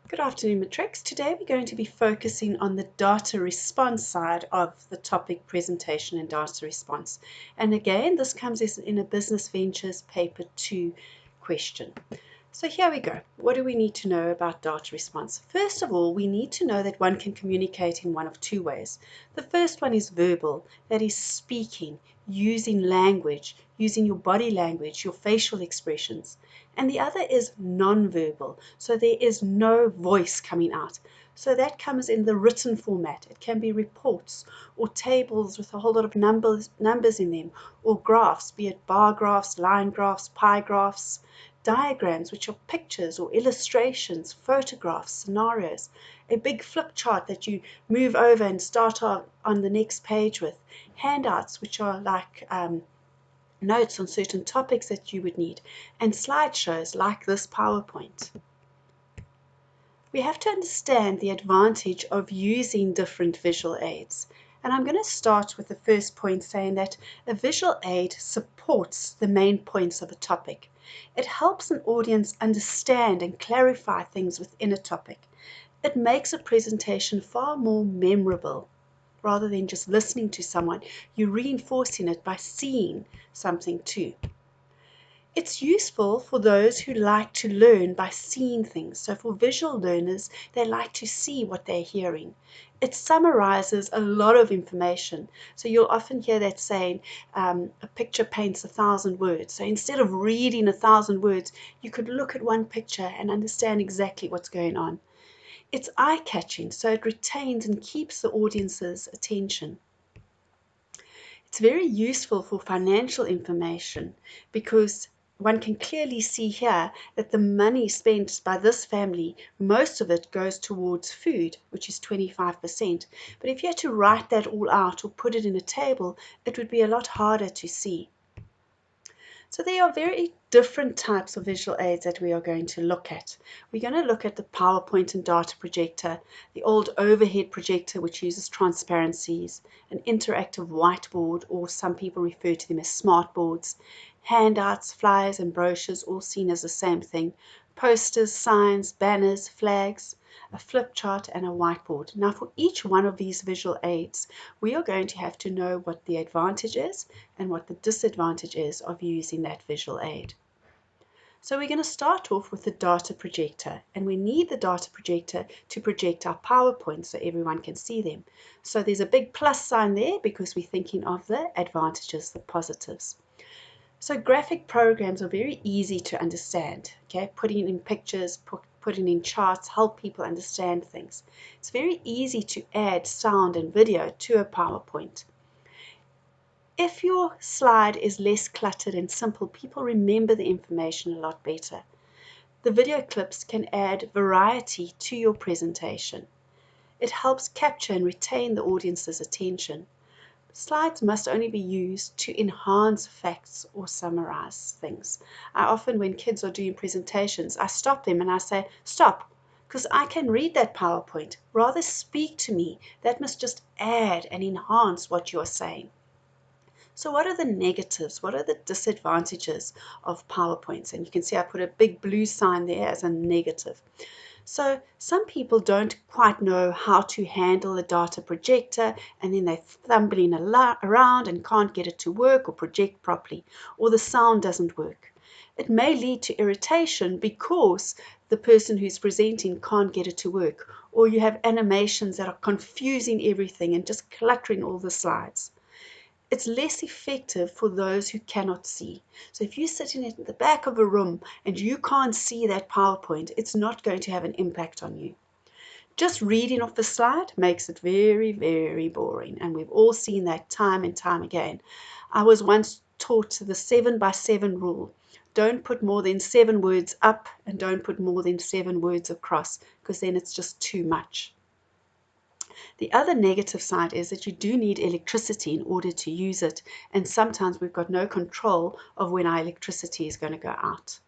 Good afternoon, Matrix. Today we're going to be focusing on the data response side of the topic presentation and data response. And again, this comes in a Business Ventures Paper 2 question. So here we go. What do we need to know about data response? First of all, we need to know that one can communicate in one of two ways. The first one is verbal, that is speaking, using language, using your body language, your facial expressions. And the other is non-verbal, so there is no voice coming out. So that comes in the written format. It can be reports or tables with a whole lot of numbers in them, or graphs, be it bar graphs, line graphs, pie graphs, diagrams, which are pictures or illustrations, photographs, scenarios, a big flip chart that you move over and start on the next page with, handouts, which are like notes on certain topics that you would need, and slideshows like this PowerPoint. We have to understand the advantage of using different visual aids. And I'm going to start with the first point saying that a visual aid supports the main points of a topic. It helps an audience understand and clarify things within a topic. It makes a presentation far more memorable. Rather than just listening to someone, you're reinforcing it by seeing something too. It's useful for those who like to learn by seeing things. So for visual learners, they like to see what they're hearing. It summarizes a lot of information. So you'll often hear that saying, a picture paints 1,000 words. So instead of reading 1,000 words, you could look at one picture and understand exactly what's going on. It's eye-catching, so it retains and keeps the audience's attention. It's very useful for financial information because one can clearly see here that the money spent by this family, most of it goes towards food, which is 25%. But if you had to write that all out or put it in a table, it would be a lot harder to see. So there are very different types of visual aids that we are going to look at. We're going to look at the PowerPoint and data projector, the old overhead projector which uses transparencies, an interactive whiteboard, or some people refer to them as smart boards, handouts, flyers and brochures, all seen as the same thing, posters, signs, banners, flags, a flip chart and a whiteboard. Now for each one of these visual aids, we are going to have to know what the advantage is and what the disadvantage is of using that visual aid. So we're going to start off with the data projector, and we need the data projector to project our PowerPoint so everyone can see them. So there's a big plus sign there because we're thinking of the advantages, the positives. So graphic programs are very easy to understand, okay? Putting in pictures, putting in charts, help people understand things. It's very easy to add sound and video to a PowerPoint. If your slide is less cluttered and simple, people remember the information a lot better. The video clips can add variety to your presentation. It helps capture and retain the audience's attention. Slides must only be used to enhance facts or summarize things. I often, when kids are doing presentations, I stop them and I say, stop, because I can read that PowerPoint. Rather speak to me. That must just add and enhance what you're saying. So what are the negatives? What are the disadvantages of PowerPoints? And you can see I put a big blue sign there as a negative. So some people don't quite know how to handle a data projector, and then they're fumbling around and can't get it to work or project properly, or the sound doesn't work. It may lead to irritation because the person who's presenting can't get it to work, or you have animations that are confusing everything and just cluttering all the slides. It's less effective for those who cannot see. So if you're sitting at the back of a room and you can't see that PowerPoint, it's not going to have an impact on you. Just reading off the slide makes it very, very boring. And we've all seen that time and time again. I was once taught the 7x7 rule. Don't put more than 7 words up and don't put more than 7 words across, because then it's just too much. The other negative side is that you do need electricity in order to use it, and sometimes we've got no control of when our electricity is going to go out.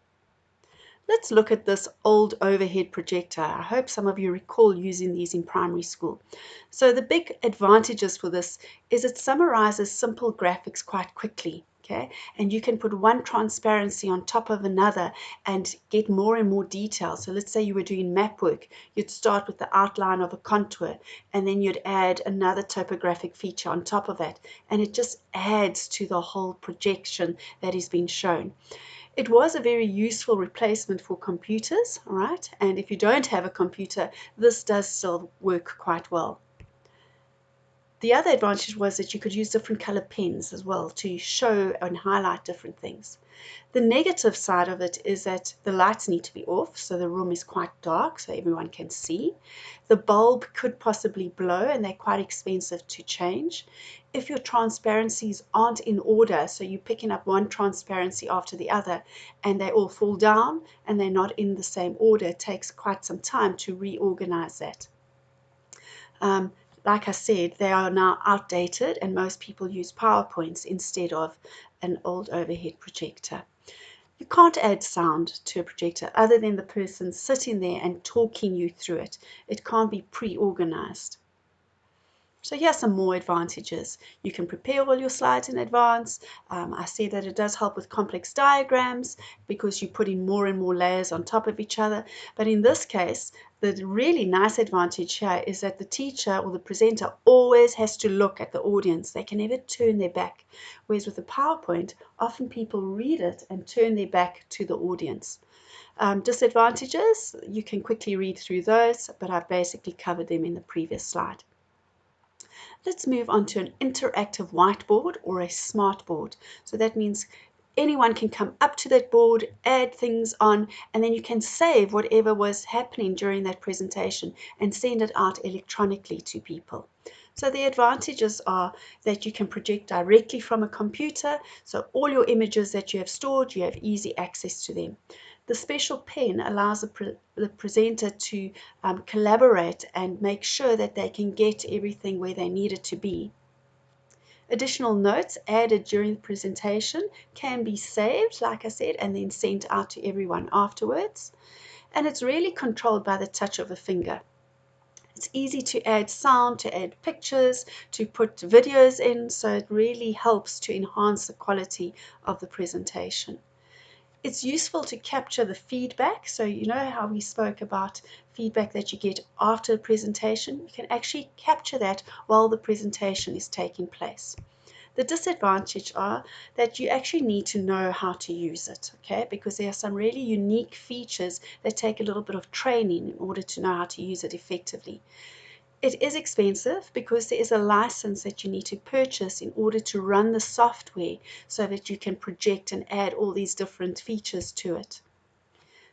Let's look at this old overhead projector. I hope some of you recall using these in primary school. So the big advantages for this is it summarizes simple graphics quite quickly. Okay, and you can put one transparency on top of another and get more and more detail. So let's say you were doing map work, you'd start with the outline of a contour, and then you'd add another topographic feature on top of it, and it just adds to the whole projection that is being shown. It was a very useful replacement for computers, all right? And if you don't have a computer, this does still work quite well. The other advantage was that you could use different color pens as well to show and highlight different things. The negative side of it is that the lights need to be off, so the room is quite dark so everyone can see. The bulb could possibly blow and they're quite expensive to change. If your transparencies aren't in order, so you're picking up one transparency after the other and they all fall down and they're not in the same order, it takes quite some time to reorganize that. Like I said, they are now outdated and most people use PowerPoints instead of an old overhead projector. You can't add sound to a projector other than the person sitting there and talking you through it. It can't be pre-organized. So here are some more advantages. You can prepare all your slides in advance. I said that it does help with complex diagrams because you put in more and more layers on top of each other. But in this case, the really nice advantage here is that the teacher or the presenter always has to look at the audience. They can never turn their back. Whereas with the PowerPoint, often people read it and turn their back to the audience. Disadvantages, you can quickly read through those, but I've basically covered them in the previous slide. Let's move on to an interactive whiteboard or a smart board. So that means anyone can come up to that board, add things on, and then you can save whatever was happening during that presentation and send it out electronically to people. So the advantages are that you can project directly from a computer, so all your images that you have stored, you have easy access to them. The special pen allows the presenter to collaborate and make sure that they can get everything where they need it to be. Additional notes added during the presentation can be saved, like I said, and then sent out to everyone afterwards. And it's really controlled by the touch of a finger. It's easy to add sound, to add pictures, to put videos in, so it really helps to enhance the quality of the presentation. It's useful to capture the feedback. So you know how we spoke about feedback that you get after the presentation? You can actually capture that while the presentation is taking place. The disadvantage are that you actually need to know how to use it, okay? Because there are some really unique features that take a little bit of training in order to know how to use it effectively. It is expensive because there is a license that you need to purchase in order to run the software so that you can project and add all these different features to it.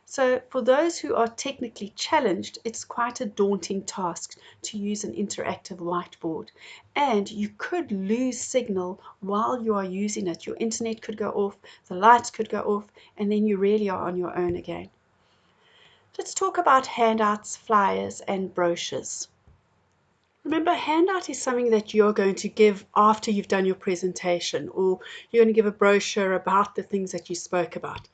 So for those who are technically challenged, it's quite a daunting task to use an interactive whiteboard. And you could lose signal while you are using it. Your internet could go off, the lights could go off, and then you really are on your own again. Let's talk about handouts, flyers, and brochures. Remember, a handout is something that you're going to give after you've done your presentation, or you're going to give a brochure about the things that you spoke about.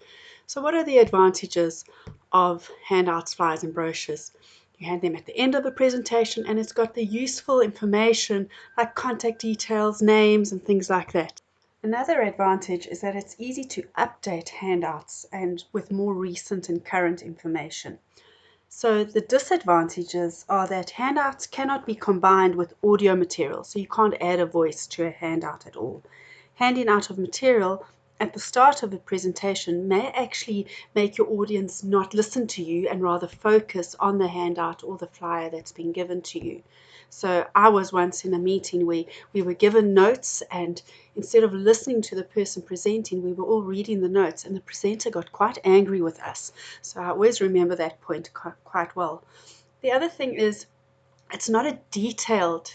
So what are the advantages of handouts, flyers, and brochures? You hand them at the end of the presentation, and it's got the useful information like contact details, names, and things like that. Another advantage is that it's easy to update handouts and with more recent and current information. So the disadvantages are that handouts cannot be combined with audio material, so you can't add a voice to a handout at all. Handing out of material at the start of a presentation may actually make your audience not listen to you and rather focus on the handout or the flyer that's been given to you. So I was once in a meeting where we were given notes, and instead of listening to the person presenting, we were all reading the notes, and the presenter got quite angry with us. So I always remember that point quite well. The other thing is it's not a detailed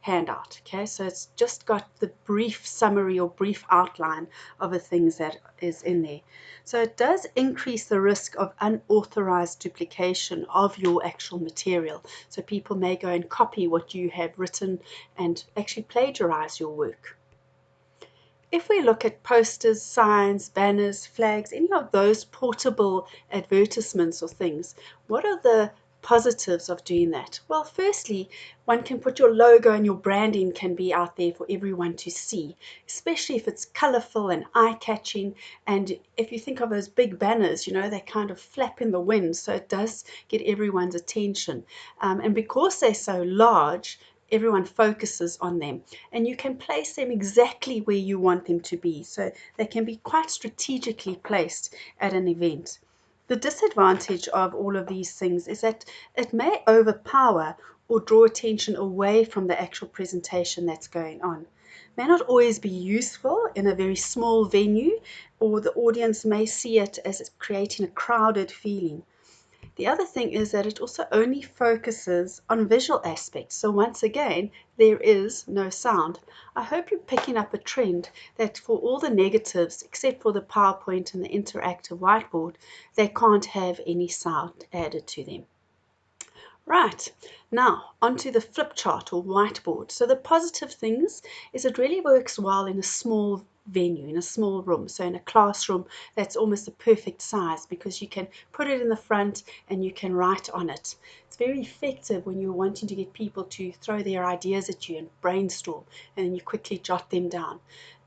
handout, okay? So it's just got the brief summary or brief outline of the things that is in there. So it does increase the risk of unauthorized duplication of your actual material. So people may go and copy what you have written and actually plagiarize your work. If we look at posters, signs, banners, flags, any of those portable advertisements or things, what are the positives of doing that? Well, firstly, one can put your logo and your branding can be out there for everyone to see, especially if it's colorful and eye-catching. And if you think of those big banners, they kind of flap in the wind, so it does get everyone's attention. And because they're so large, everyone focuses on them, and you can place them exactly where you want them to be, so they can be quite strategically placed at an event. The disadvantage of all of these things is that it may overpower or draw attention away from the actual presentation that's going on. May not always be useful in a very small venue, or the audience may see it as creating a crowded feeling. The other thing is that it also only focuses on visual aspects. So once again, there is no sound. I hope you're picking up a trend that for all the negatives, except for the PowerPoint and the interactive whiteboard, they can't have any sound added to them. Right, now onto the Flipchart or whiteboard. So the positive things is it really works well in a small venue, in a small room. So in a classroom, that's almost the perfect size because you can put it in the front and you can write on it. It's very effective when you're wanting to get people to throw their ideas at you and brainstorm, and then you quickly jot them down.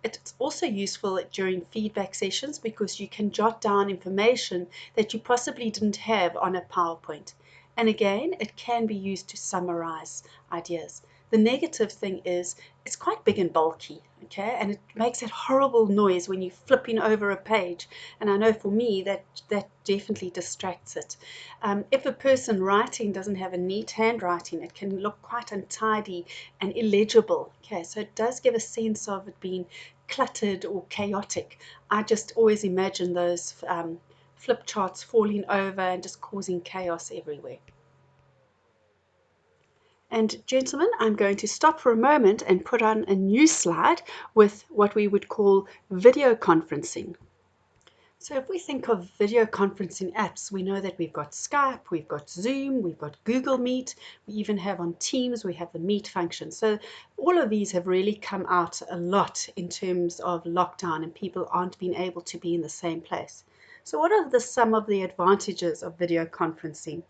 It's also useful during feedback sessions because you can jot down information that you possibly didn't have on a PowerPoint. And again, it can be used to summarize ideas. The negative thing is it's quite big and bulky, okay? And it makes that horrible noise when you're flipping over a page. And I know for me that definitely distracts it. If a person writing doesn't have a neat handwriting, it can look quite untidy and illegible. Okay, so it does give a sense of it being cluttered or chaotic. I just always imagine those flip charts falling over and just causing chaos everywhere. And gentlemen, I'm going to stop for a moment and put on a new slide with what we would call video conferencing. So if we think of video conferencing apps, we know that we've got Skype, we've got Zoom, we've got Google Meet, we even have on Teams, we have the Meet function. So all of these have really come out a lot in terms of lockdown and people aren't being able to be in the same place. So what are some of the advantages of video conferencing?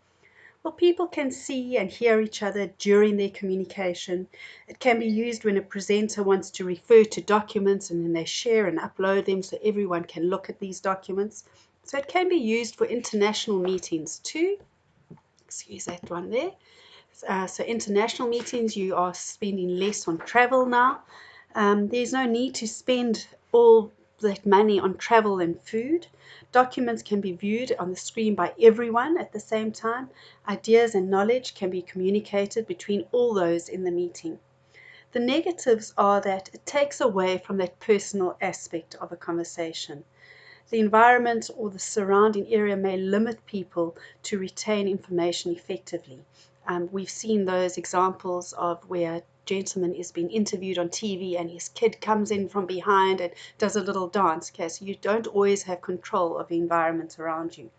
Well, people can see and hear each other during their communication. It can be used when a presenter wants to refer to documents and then they share and upload them so everyone can look at these documents. So it can be used for international meetings too. Excuse that one there. So international meetings, you are spending less on travel now. There's no need to spend all that money on travel and food. Documents can be viewed on the screen by everyone at the same time. Ideas and knowledge can be communicated between all those in the meeting. The negatives are that it takes away from that personal aspect of a conversation. The environment or the surrounding area may limit people to retain information effectively. We've seen those examples of where a gentleman is being interviewed on TV and his kid comes in from behind and does a little dance. Okay, so you don't always have control of the environment around you.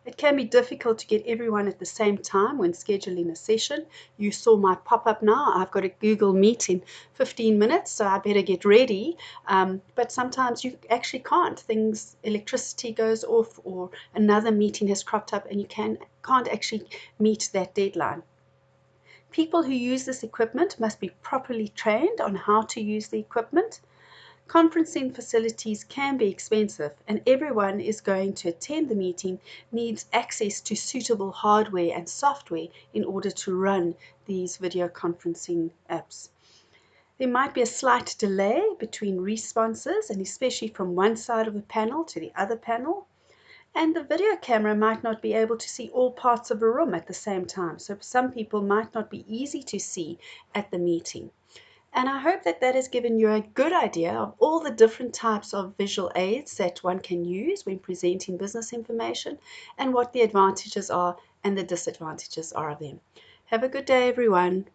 It can be difficult to get everyone at the same time when scheduling a session. You saw my pop-up now. I've got a Google Meet in 15 minutes, so I better get ready. But sometimes you actually can't. Electricity goes off or another meeting has cropped up and you can't actually meet that deadline. People who use this equipment must be properly trained on how to use the equipment. Conferencing facilities can be expensive, and everyone is going to attend the meeting needs access to suitable hardware and software in order to run these video conferencing apps. There might be a slight delay between responses, and especially from one side of the panel to the other panel. And the video camera might not be able to see all parts of a room at the same time, so some people might not be easy to see at the meeting. And I hope that has given you a good idea of all the different types of visual aids that one can use when presenting business information and what the advantages are and the disadvantages are of them. Have a good day, everyone.